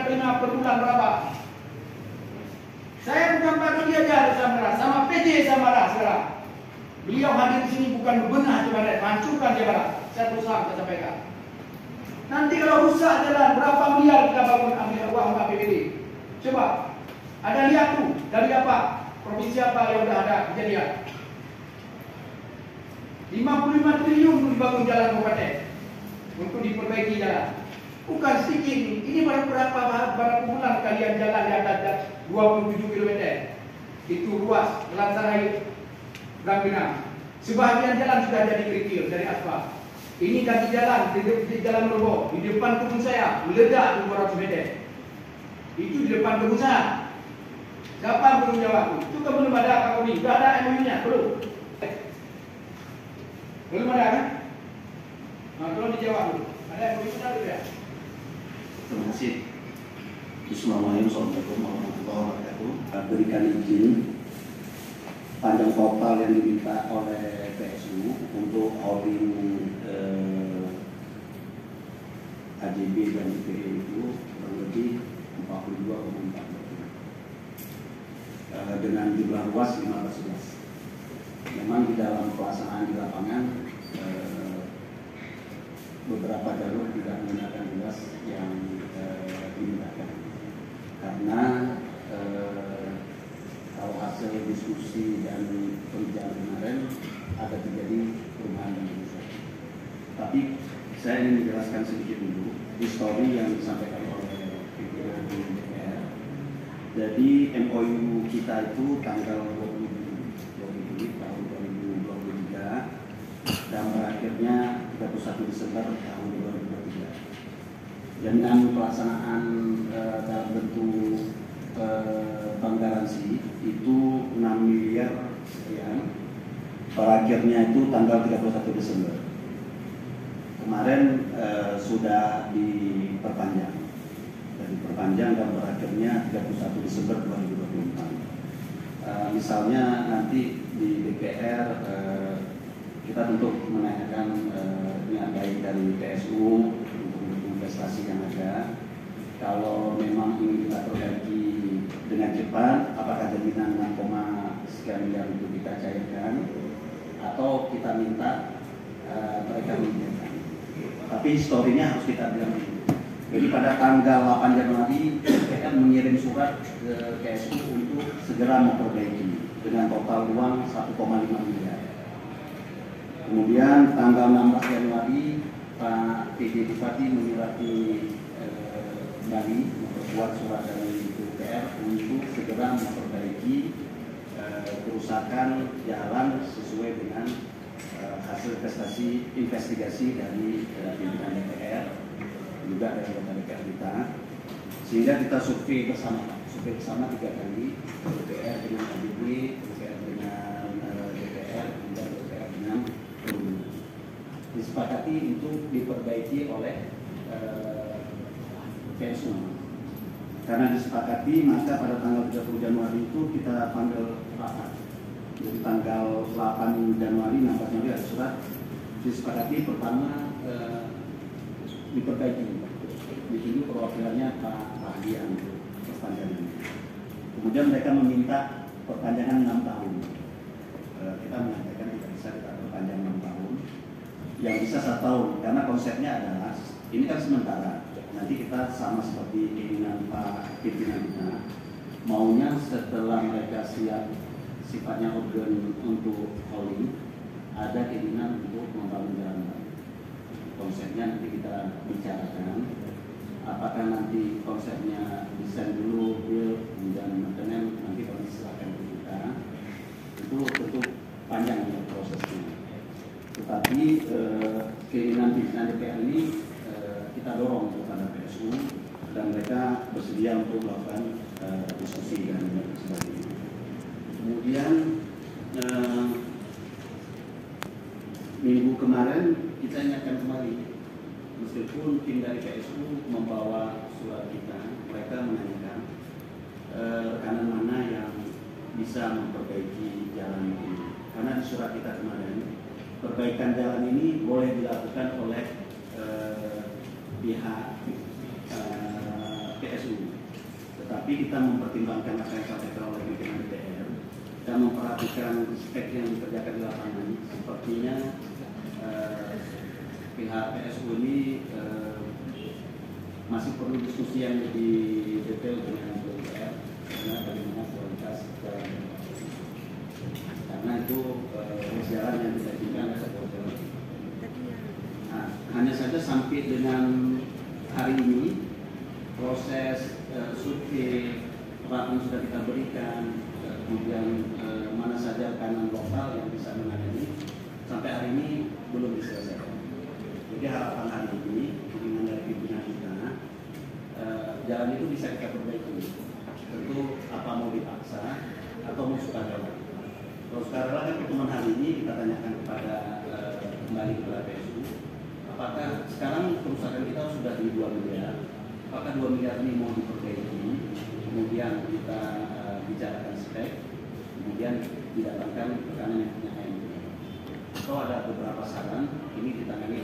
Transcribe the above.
terima per bulan berapa? Saya bukan Pak Dodi aja sama PJ sama saudara. Beliau hadir di sini bukan bebenah Jabatan, hancurkan Jabatan. Saya berusaha kita sampaikan. Nanti kalau rusak jalan, berapa miliar kita bangun ambil uang APBD? Coba, ada lihat tuh dari apa? Provinsi apa yang sudah ada kejadian? 55 triliun untuk dibangun jalan kabupaten, untuk diperbaiki jalan. Bukan sedikit ini baru berapa bulan kalian jalan di atas 27 km. Itu ruas Melansarai Rangginang. Sebahagian jalan sudah jadi kerikil dari aspal. Ini kaki jalan di jalan Meroboh, di depan kebun saya meledak 200 meter. Itu di depan kebun saya. Siapa belum jawab? Itu kan belum ada Pak Koni. Sudah ada MOU-nya? Belum. Belum ada kan? Nah, tolong dijawab dulu. Ada MOU-nya tidak? Terima kasih. Assalamualaikum warahmatullahi wabarakatuh. Berikan izin panjang total yang diminta oleh PSU untuk holding AJB dan IPE itu kurang lebih 42,4 dengan jumlah luas 15. Memang di dalam pelaksanaan di lapangan beberapa jalur tidak menggunakan ruas yang dimintakan karena kalau hasil diskusi dan pembicaraan kemarin ada terjadi perubahan dan perubahan. Tapi saya ingin menjelaskan sedikit dulu histori yang disampaikan oleh pimpinan DPR. Jadi MOU kita itu tanggal 20 Juli tahun 2023 dan berakhirnya 31 Desember tahun 2023. Dengan pelaksanaan dalam bentuk bank garansi itu 6 miliar sekian, berakhirnya itu tanggal 31 Desember. Kemarin sudah diperpanjang dan berakhirnya 31 Desember 2024. Misalnya nanti di DPR kita tentu menanyakan niat baik dari PSU untuk investasi yang ada. Kalau memang ingin kita perbaiki dengan cepat, apakah jaminan 6, sekian miliar itu kita cairkan atau kita minta mereka menyiapkan. Tapi historinya harus kita bilang dulu. Jadi pada tanggal 8 Januari DPR mengirim surat ke PSU untuk segera memperbaiki dengan total uang 1,5 miliar. Kemudian tanggal 16 Januari Pak PJ Bupati menyurati kembali memperkuat surat dari DPR untuk segera memperbaiki kerusakan jalan sesuai dengan hasil investigasi dari pimpinan DPR juga dari anggota DPR kita, sehingga kita survei bersama 3 kali, DPR dengan ADB, DPR dengan DPR dan DPR dengan Perhubungan. Disepakati untuk diperbaiki oleh PSU. Karena disepakati, maka pada tanggal 30 Januari itu kita panggil rapat. Jadi tanggal 8 Januari nampaknya ada surat disepakati pertama diperbaiki. Di sini perwakilannya Pak Rahdian perpanjangan. Kemudian mereka meminta perpanjangan 6 tahun. Kita mengatakan tidak bisa kita perpanjang 6 tahun. Yang bisa 1 tahun karena konsepnya adalah ini kan sementara. Nanti kita sama seperti keinginan Pak pimpinan kita, maunya setelah mereka siap sifatnya organ untuk holding, ada keinginan untuk membangun jalan baru. Konsepnya nanti kita bicarakan, apakah nanti konsepnya desain dulu, build, dan maintenance, nanti kalau diserahkan ke kita, itu tentu panjang ya prosesnya. Tetapi keinginan pimpinan DPR ini kita dorong kepada PSU dan mereka bersedia untuk melakukan diskusi dan sebagainya. Kemudian minggu kemarin kita ingatkan kembali, meskipun tim dari PSU membawa surat kita, mereka menanyakan rekanan mana yang bisa memperbaiki jalan ini. Karena di surat kita kemarin, perbaikan jalan ini boleh dilakukan oleh pihak PSU. Tetapi kita mempertimbangkan apa yang disampaikan oleh pimpinan DPR dan memperhatikan spek yang dikerjakan di lapangan. Sepertinya pihak PSU ini masih perlu diskusi yang lebih detail dengan DPR karena bagaimana kualitas jalan, karena itu jalan yang dijanjikan sebuah jalan. Nah, hanya saja sampai dengan hari ini proses survei yang sudah kita berikan, kemudian mana saja kanan lokal yang bisa menangani, sampai hari ini belum diselesaikan. Jadi harapan hari ini dengan dari pimpinan kita, jalan itu bisa kita perbaiki. Tentu apa mau dipaksa atau mau sukarela. Kalau sukarela kan pertemuan hari ini kita tanyakan kepada kembali kepada PSU, apakah sekarang kerusakan kita sudah di 2 miliar, apakah 2 miliar ini mau diperbaiki, kemudian kita bicarakan spek, kemudian didatangkan rekanan yang punya AMD. Atau ada beberapa saran, ini ditangani